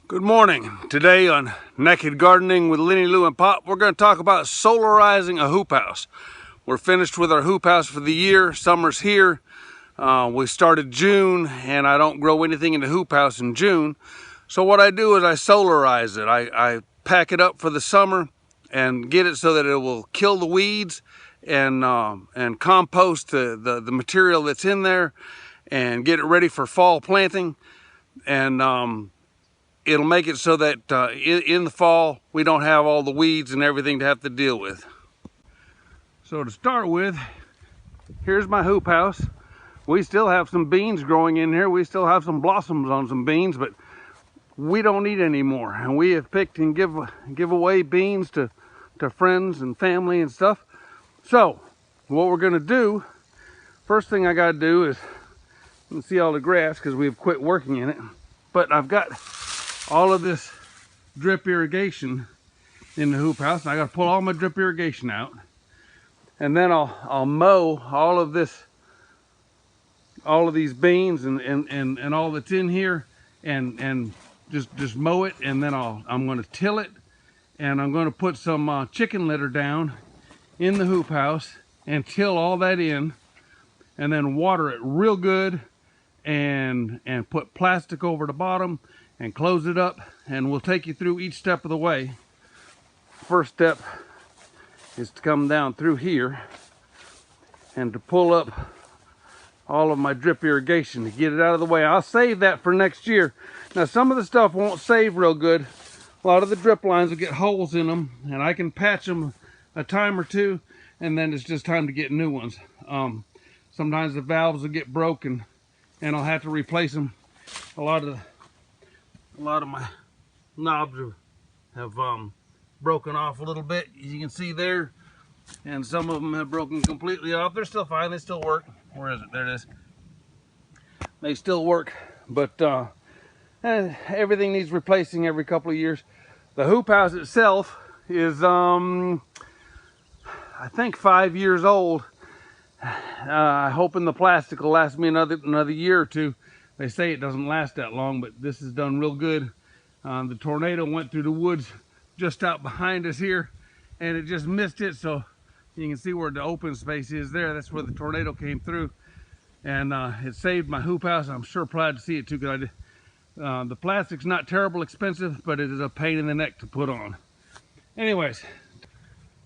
Good morning. Today on Naked Gardening with Lenny, Lou, and Pop, we're going to talk about solarizing a hoop house. We're finished with our hoop house for the year. Summer's here. We started June, and I don't grow anything in the hoop house in June. So what I do is I solarize it. I pack it up for the summer and get it so that it will kill the weeds and compost the material that's in there and get it ready for fall planting. And it'll make it so that in the fall we don't have all the weeds and everything to have to deal with. So to start with, here's my hoop house. We still have some beans growing in here. We still have some blossoms on some beans, but we don't need any more. And we have picked and give away beans to friends and family and stuff. So what we're gonna do, first thing I gotta do is, you can see all the grass because we've quit working in it, but I've got all of this drip irrigation in the hoop house, and I got to pull all my drip irrigation out, and then I'll mow all of these beans and all that's in here, and just mow it, and then I'm going to till it, and I'm going to put some chicken litter down in the hoop house and till all that in, and then water it real good, and put plastic over the bottom and close it up, and we'll take you through each step of the way. First step is to come down through here and to pull up all of my drip irrigation to get it out of the way. I'll save that for next year. Now some of the stuff won't save real good. A lot of the drip lines will get holes in them, and I can patch them a time or two, and then it's just time to get new ones. Sometimes the valves will get broken and I'll have to replace them. A lot of my knobs have broken off a little bit, as you can see there, and some of them have broken completely off. They're still fine, they still work. Where is it? There it is. They still work, but everything needs replacing every couple of years. The hoop house itself is I think 5 years old. Hoping the plastic will last me another year or two. They say it doesn't last that long, but this is done real good. The tornado went through the woods just out behind us here, and it just missed it, so you can see where the open space is there. That's where the tornado came through, and it saved my hoop house. I'm sure proud to see it too, because the plastic's not terrible expensive, but it is a pain in the neck to put on. Anyways,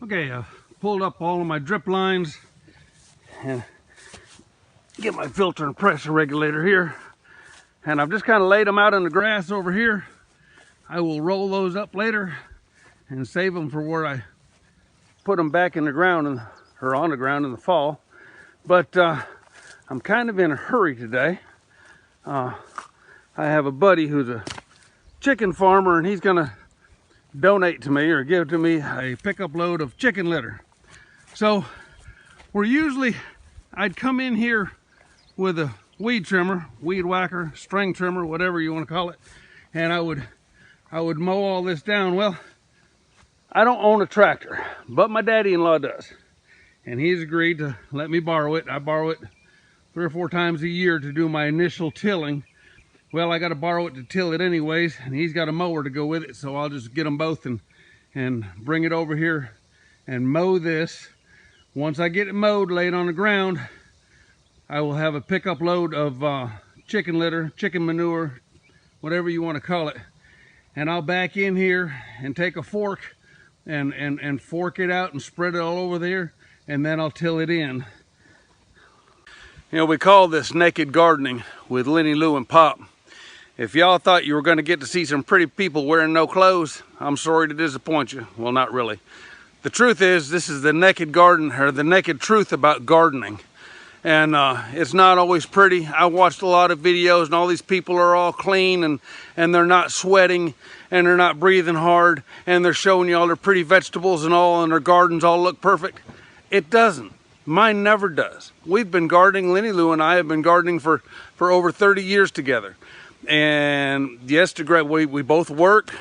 okay, I've pulled up all of my drip lines and get my filter and pressure regulator here. And I've just kind of laid them out in the grass over here. I will roll those up later and save them for where I put them back in the ground or on the ground in the fall. But I'm kind of in a hurry today. I have a buddy who's a chicken farmer, and he's gonna donate to me or give to me a pickup load of chicken litter. So I'd come in here with a weed trimmer, weed whacker, string trimmer, whatever you want to call it, and I would mow all this down. Well, I don't own a tractor, but my daddy-in-law does, and he's agreed to let me borrow it. I borrow it 3 or 4 times a year to do my initial tilling. Well, I got to borrow it to till it anyways, and he's got a mower to go with it, so I'll just get them both and bring it over here and mow this. Once I get it mowed, laid on the ground, I will have a pickup load of chicken litter, chicken manure, whatever you want to call it. And I'll back in here and take a fork and fork it out and spread it all over there, and then I'll till it in. You know, we call this Naked Gardening with Lenny, Lou, and Pop. If y'all thought you were going to get to see some pretty people wearing no clothes, I'm sorry to disappoint you. Well, not really. The truth is, this is the naked garden, or the naked truth about gardening. And it's not always pretty. I watched a lot of videos, and all these people are all clean, and they're not sweating, and they're not breathing hard, and they're showing you all their pretty vegetables and all, and their gardens all look perfect. It doesn't. Mine never does. We've been gardening, Lenny, Lou, and I have been gardening for over 30 years together. And yes, we both work.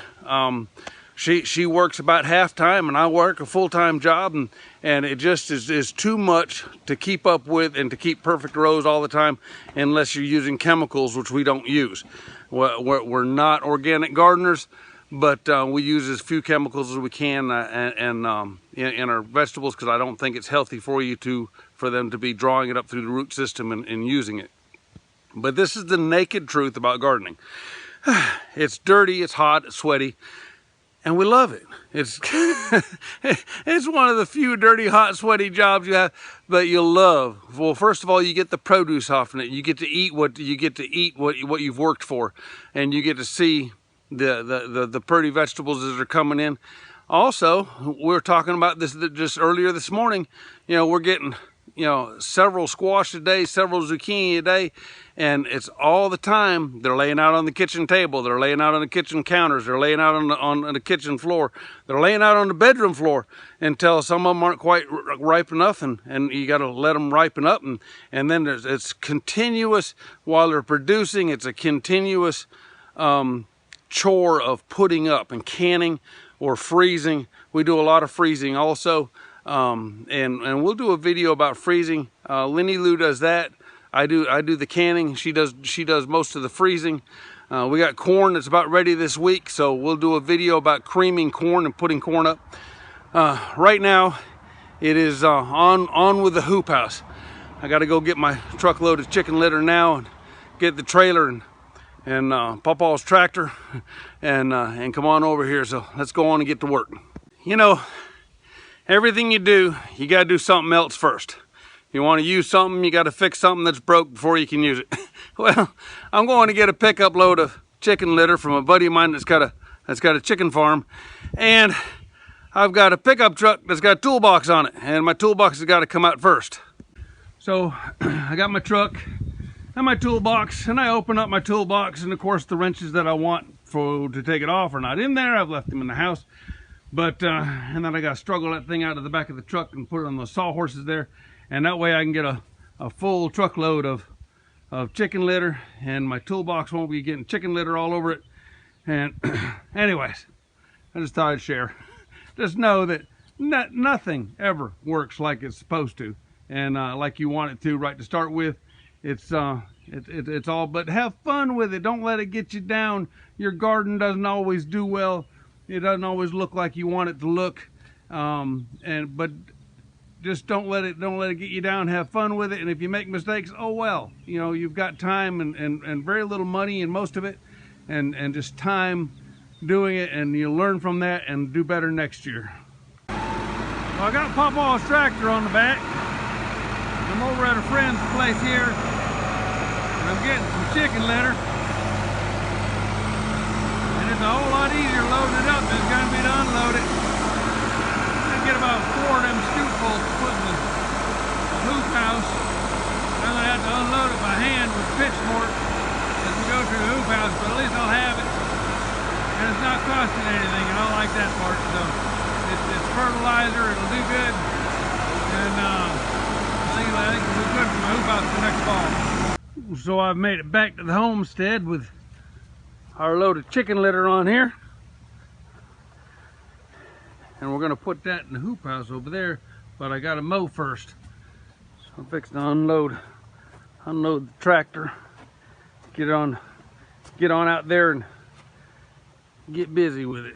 She works about half-time, and I work a full-time job, and it just is too much to keep up with and to keep perfect rows all the time unless you're using chemicals, which we don't use. We're not organic gardeners, but we use as few chemicals as we can in our vegetables, because I don't think it's healthy for you for them to be drawing it up through the root system and using it. But this is the naked truth about gardening. It's dirty, it's hot, it's sweaty, and we love it. It's it's one of the few dirty, hot, sweaty jobs you have, but you'll love. Well, first of all, you get the produce off in it. You get to eat what you've worked for, and you get to see the pretty vegetables as they're coming in. Also, we were talking about this just earlier this morning. You know, we're getting, you know, several squash a day, several zucchini a day, and it's all the time. They're laying out on the kitchen table, they're laying out on the kitchen counters, they're laying out on the kitchen floor, they're laying out on the bedroom floor until some of them aren't quite ripe enough, and you got to let them ripen up, and then it's continuous while they're producing. It's a continuous chore of putting up and canning or freezing. We do a lot of freezing also. And we'll do a video about freezing. Lenny Lou does that. I do the canning. She does most of the freezing. We got corn that's about ready this week, so we'll do a video about creaming corn and putting corn up. Right now, it is on with the hoop house. I got to go get my truckload of chicken litter now and get the trailer and Papa's tractor and come on over here. So let's go on and get to work. You know, everything you do, you got to do something else first. You want to use something, you got to fix something that's broke before you can use it. Well, I'm going to get a pickup load of chicken litter from a buddy of mine that's got a chicken farm, and I've got a pickup truck that's got a toolbox on it, and my toolbox has got to come out first. So I got my truck and my toolbox, and I open up my toolbox, and of course the wrenches that I want to take it off are not in there. I've left them in the house. But and then I got to struggle that thing out of the back of the truck and put it on those sawhorses there, and that way I can get a full truckload of chicken litter, and my toolbox won't be getting chicken litter all over it. And anyways, I just thought I'd share. Just know that nothing ever works like it's supposed to, and like you want it to right to start with. It's all, but have fun with it. Don't let it get you down. Your garden doesn't always do well. It doesn't always look like you want it to look, but just don't let it get you down. Have fun with it, and if you make mistakes, oh well. You know, you've got time and very little money in most of it, and just time doing it, and you'll learn from that and do better next year. Well, I got Papa's tractor on the back. I'm over at a friend's place here, and I'm getting some chicken litter. It's a whole lot easier loading it up than it's going to be to unload it. I get about 4 of them scoopfuls to put in the hoop house. Then I have to unload it by hand with pitchfork as we go through the hoop house, but at least I'll have it. And it's not costing anything, and I like that part. So it's fertilizer, it'll do good. And I think it'll be good for my hoop house for next fall. So I've made it back to the homestead with our load of chicken litter on here, and we're going to put that in the hoop house over there, but I got to mow first. So I'm fixing to unload the tractor, get on out there and get busy with it.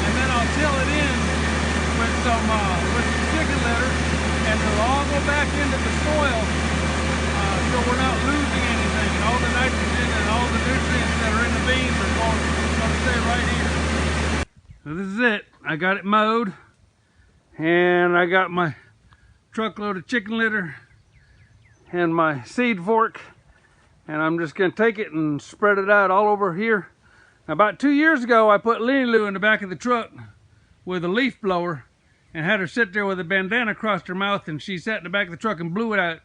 and then I'll till it in with some chicken litter, and it'll all go back into the soil, so we're not losing anything. And all the nitrogen and all the nutrients that are in the beans are going to stay right here. So this is it. I got it mowed, and I got my truckload of chicken litter and my seed fork, and I'm just going to take it and spread it out all over here. About 2 years ago, I put Lenny Lou in the back of the truck with a leaf blower and had her sit there with a bandana across her mouth, and she sat in the back of the truck and blew it out.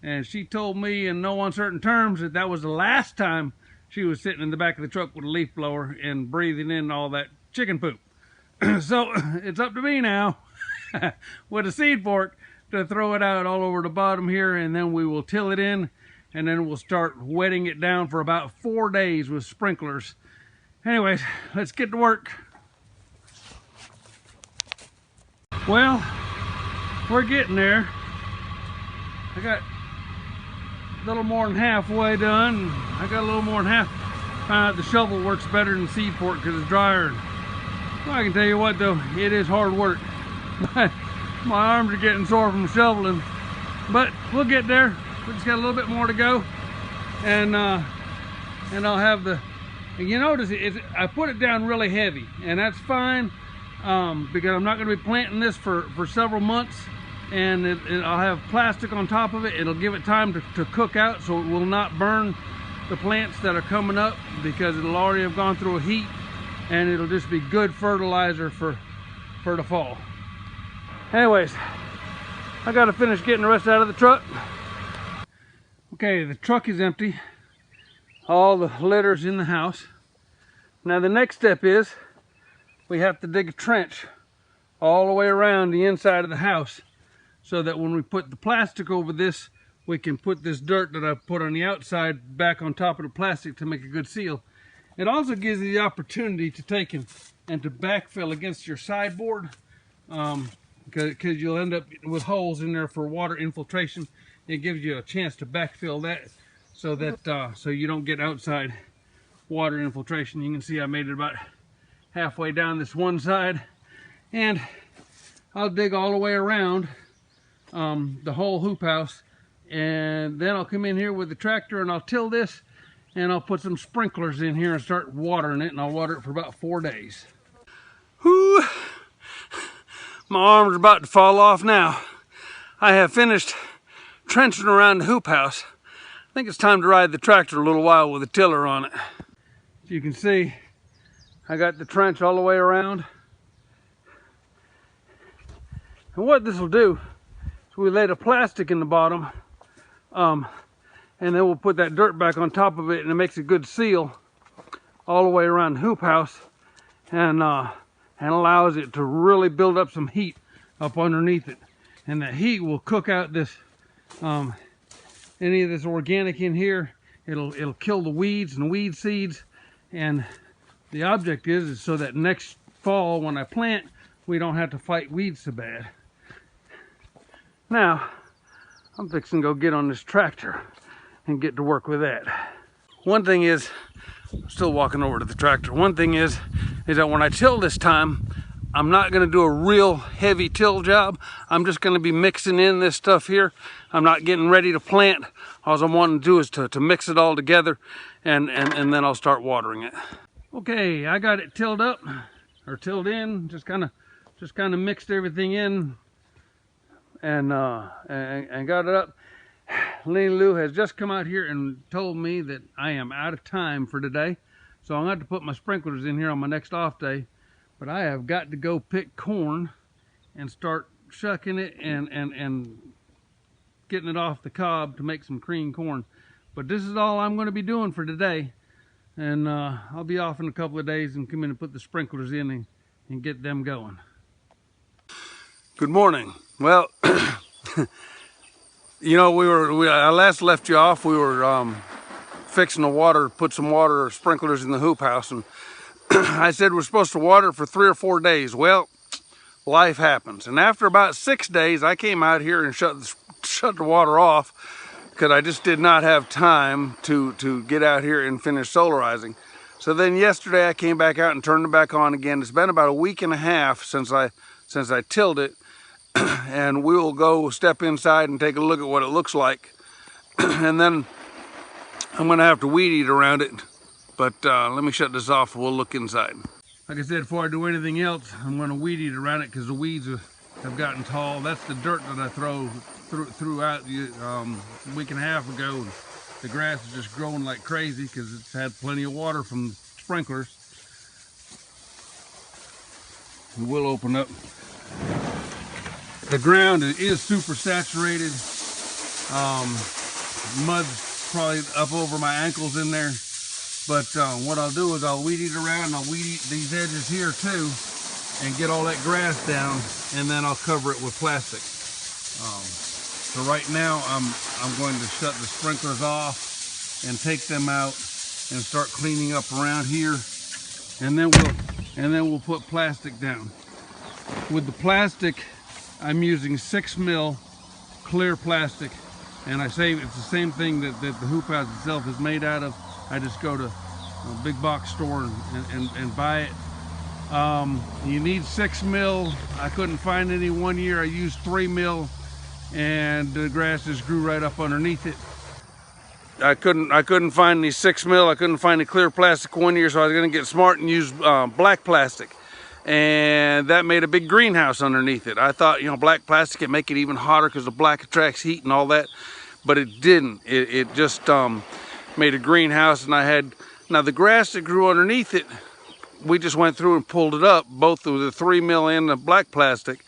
And she told me in no uncertain terms that that was the last time she was sitting in the back of the truck with a leaf blower and breathing in all that chicken poop. So it's up to me now with a seed fork to throw it out all over the bottom here, and then we will till it in, and then we'll start wetting it down for about 4 days with sprinklers. Anyways, let's get to work. Well, we're getting there. I got a little more than halfway done. I got a little more than half. The shovel works better than the seed fork because it's drier. Well, I can tell you what though, it is hard work. My arms are getting sore from shoveling, but we'll get there. We just got a little bit more to go, and I'll have the. You notice I put it down really heavy, and that's fine because I'm not going to be planting this for several months, and I'll have plastic on top of it. It'll give it time to cook out, so it will not burn the plants that are coming up because it'll already have gone through a heat, and it'll just be good fertilizer for the fall. Anyways, I got to finish getting the rest out of the truck. Okay, the truck is empty. All the litter's in the house. Now the next step is we have to dig a trench all the way around the inside of the house so that when we put the plastic over this, we can put this dirt that I put on the outside back on top of the plastic to make a good seal. It also gives you the opportunity to take and to backfill against your sideboard, because you'll end up with holes in there for water infiltration. It gives you a chance to backfill that so that so you don't get outside water infiltration. You can see I made it about halfway down this one side, and I'll dig all the way around the whole hoop house, and then I'll come in here with the tractor and I'll till this, and I'll put some sprinklers in here and start watering it, and I'll water it for about 4 days. Whew. My arms are about to fall off now. I have finished trenching around the hoop house. I think it's time to ride the tractor a little while with a tiller on it. As you can see, I got the trench all the way around. And what this will do is we lay the plastic in the bottom, and then we'll put that dirt back on top of it, and it makes a good seal all the way around the hoop house, and allows it to really build up some heat up underneath it. And that heat will cook out this any of this organic in here. It'll kill the weeds and weed seeds, and the object is so that next fall when I plant, we don't have to fight weeds so bad. Now I'm fixing to go get on this tractor and get to work with that. One thing is, I'm still walking over to the tractor. One thing is that when I till this time, I'm not going to do a real heavy till job. I'm just going to be mixing in this stuff here. I'm not getting ready to plant. All I'm wanting to do is to mix it all together, and then I'll start watering it. Okay, I got it tilled up, or tilled in. Just kind of mixed everything in, and got it up. Lenny Lou has just come out here and told me that I am out of time for today, so I'm going to have to put my sprinklers in here on my next off day. But I have got to go pick corn and start shucking it and getting it off the cob to make some cream corn. But this is all I'm going to be doing for today, and I'll be off in a couple of days and come in and put the sprinklers in and get them going. Good morning. Well, you know, I last left you off. We were fixing the water, put some water or sprinklers in the hoop house, and I said we're supposed to water for 3 or 4 days. Well, life happens, and after about 6 days, I came out here and shut the water off because I just did not have time to get out here and finish solarizing. So then yesterday I came back out and turned it back on again. It's been about a week and a half since I tilled it, and we will go step inside and take a look at what it looks like. And then I'm gonna have to weed eat around it, but let me shut this off and we'll look inside. Like I said, before I do anything else, I'm gonna weed eat around it because the weeds have gotten tall. That's the dirt that I threw out a week and a half ago. And the grass is just growing like crazy because it's had plenty of water from the sprinklers. And we'll open up. The ground is super saturated. Mud's probably up over my ankles in there. But what I'll do is I'll weed eat around and I'll weed eat these edges here too and get all that grass down, and then I'll cover it with plastic. So right now I'm going to shut the sprinklers off and take them out and start cleaning up around here, and then we'll put plastic down. With the plastic, I'm using 6 mil clear plastic, and I say it's the same thing that the hoop house itself is made out of. I just go to a big box store and buy it. You need 6 mil. I couldn't find any one year. I used 3 mil, and the grass just grew right up underneath it. I couldn't find any 6 mil. I couldn't find any clear plastic one year, so I was going to get smart and use black plastic. And that made a big greenhouse underneath it. I thought, you know, black plastic would make it even hotter because the black attracts heat and all that, but it didn't. It just made a greenhouse, and I had, now the grass that grew underneath it, we just went through and pulled it up, both with the 3 mil and the black plastic.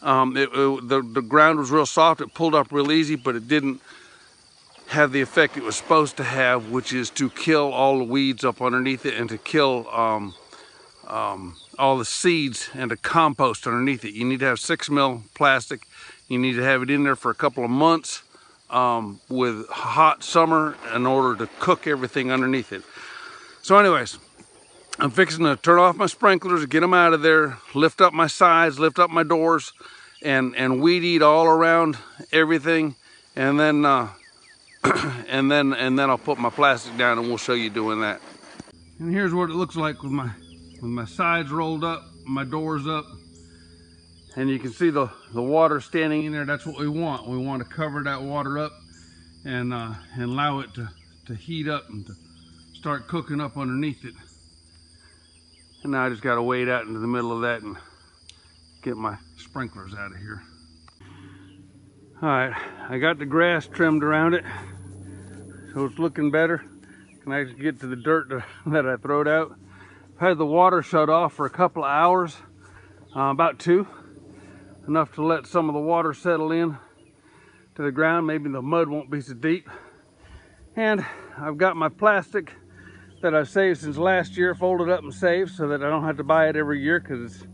The ground was real soft. It pulled up real easy, but it didn't have the effect it was supposed to have, which is to kill all the weeds up underneath it and to kill all the seeds and to compost underneath it. You need to have 6 mil plastic. You need to have it in there for a couple of months with hot summer in order to cook everything underneath it. So anyways, I'm fixing to turn off my sprinklers, get them out of there, lift up my sides, lift up my doors, and weed eat all around everything, and then and then I'll put my plastic down and we'll show you doing that. And here's what it looks like with my sides rolled up, my doors up, and you can see the water standing in there. That's what we want. We want to cover that water up and allow it to heat up and to start cooking up underneath it. And now I just got to wade out into the middle of that and get my sprinklers out of here. All right, I got the grass trimmed around it, so it's looking better. Can I actually get to the dirt that I throwed out? I've had the water shut off for a couple of hours, about 2, enough to let some of the water settle in to the ground. Maybe the mud won't be so deep. And I've got my plastic that I've saved since last year, folded up and saved so that I don't have to buy it every year, because it's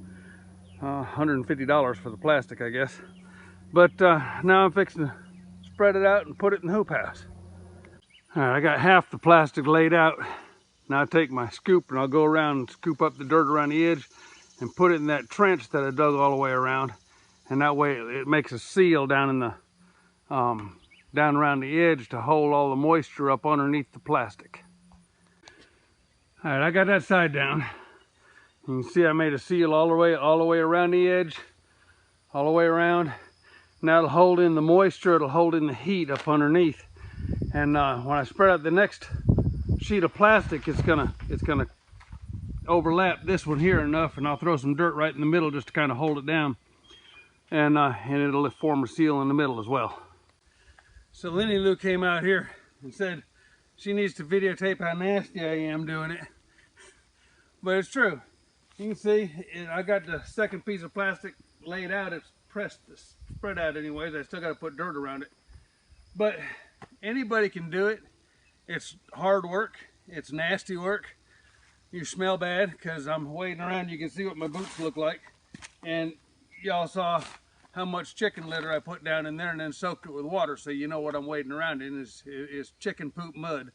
$150 for the plastic, I guess. But now I'm fixing to spread it out and put it in the hoop house. All right, I got half the plastic laid out. Now I take my scoop and I'll go around and scoop up the dirt around the edge and put it in that trench that I dug all the way around. And that way it makes a seal down in the down around the edge to hold all the moisture up underneath the plastic. All right, I got that side down. You can see I made a seal all the way around the edge, all the way around. Now it'll hold in the moisture, it'll hold in the heat up underneath. And when I spread out the next sheet of plastic, it's gonna overlap this one here enough, and I'll throw some dirt right in the middle just to kind of hold it down. And it'll form a seal in the middle as well. So Lenny Lou came out here and said she needs to videotape how nasty I am doing it. But it's true. You can see I got the second piece of plastic laid out. It's pressed, spread out anyways. I still got to put dirt around it. But anybody can do it. It's hard work. It's nasty work. You smell bad because I'm wading around. You can see what my boots look like. And y'all saw how much chicken litter I put down in there and then soaked it with water, so you know what I'm wading around in is chicken poop mud.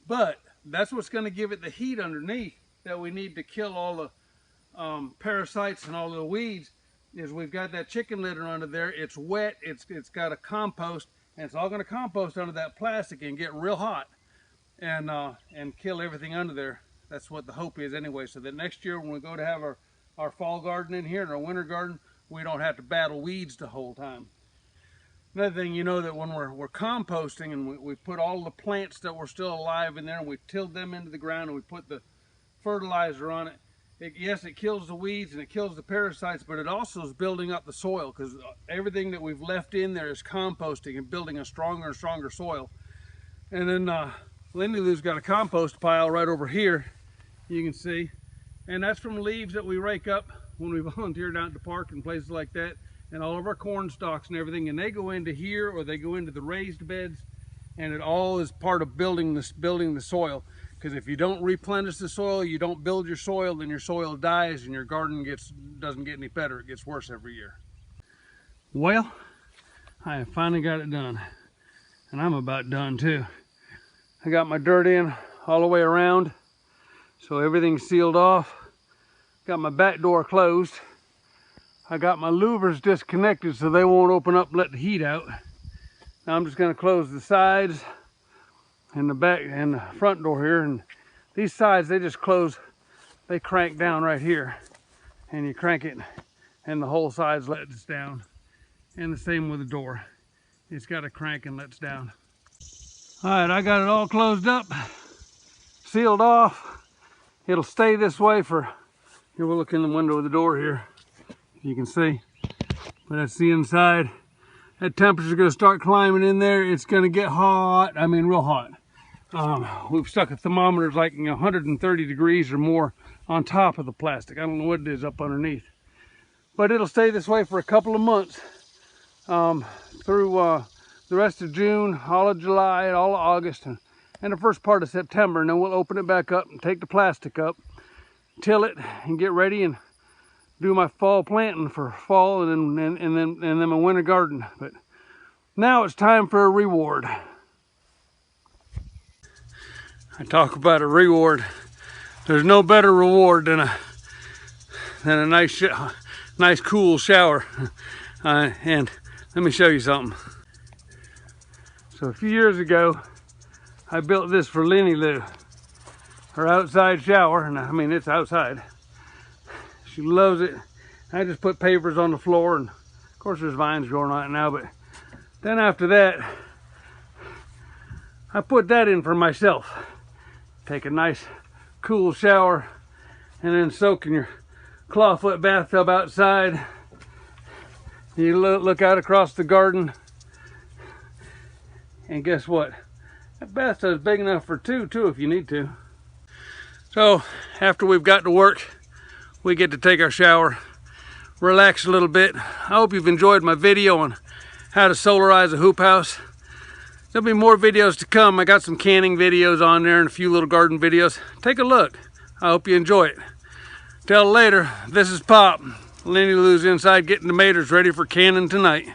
But that's what's going to give it the heat underneath that we need to kill all the parasites and all the weeds. Is we've got that chicken litter under there. It's wet. It's got a compost, and it's all going to compost under that plastic and get real hot and kill everything under there That's what the hope is anyway, so that next year when we go to have our fall garden in here and our winter garden, we don't have to battle weeds the whole time. Another thing, you know, that when we're composting and we put all the plants that were still alive in there and we tilled them into the ground and we put the fertilizer on it, yes, it kills the weeds and it kills the parasites, but it also is building up the soil, because everything that we've left in there is composting and building a stronger and stronger soil. And then Lindy Lou's got a compost pile right over here, you can see, and that's from leaves that we rake up when we volunteer down at the park and places like that, and all of our corn stalks and everything, and they go into here or they go into the raised beds, and it all is part of building the soil. Because if you don't replenish the soil, you don't build your soil, then your soil dies and your garden doesn't get any better. It gets worse every year. Well, I finally got it done, and I'm about done too. I got my dirt in all the way around, so everything's sealed off. Got my back door closed. I got my louvers disconnected so they won't open up and let the heat out. Now I'm just going to close the sides and the back and the front door here, and these sides, they just close, they crank down right here, and you crank it and the whole sides lets down. And the same with the door, it's got a crank and lets down. All right, I got it all closed up, sealed off. It'll stay this way for, here we'll look in the window of the door here, if you can see, but that's the inside. That temperature's gonna start climbing in there. It's gonna get hot, I mean real hot. We've stuck a thermometer like 130 degrees or more on top of the plastic. I don't know what it is up underneath, but it'll stay this way for a couple of months, through the rest of June, all of July, and all of August, and the first part of September. And then we'll open it back up and take the plastic up, till it, and get ready and do my fall planting for fall, and then my winter garden. But now it's time for a reward. I talk about a reward. There's no better reward than a nice cool shower. And let me show you something. So a few years ago, I built this for Lindy Lou, her outside shower, and I mean, it's outside. She loves it. I just put pavers on the floor, and of course there's vines growing on it now, but then after that, I put that in for myself. Take a nice cool shower, and then soak in your clawfoot bathtub outside. You look out across the garden, and guess what? That bathtub's big enough for two too if you need to. So after we've got to work, we get to take our shower, relax a little bit. I hope you've enjoyed my video on how to solarize a hoop house. There'll be more videos to come. I got some canning videos on there and a few little garden videos. Take a look. I hope you enjoy it. Till later, this is Pop. Lindy Lou's inside getting tomatoes ready for canning tonight.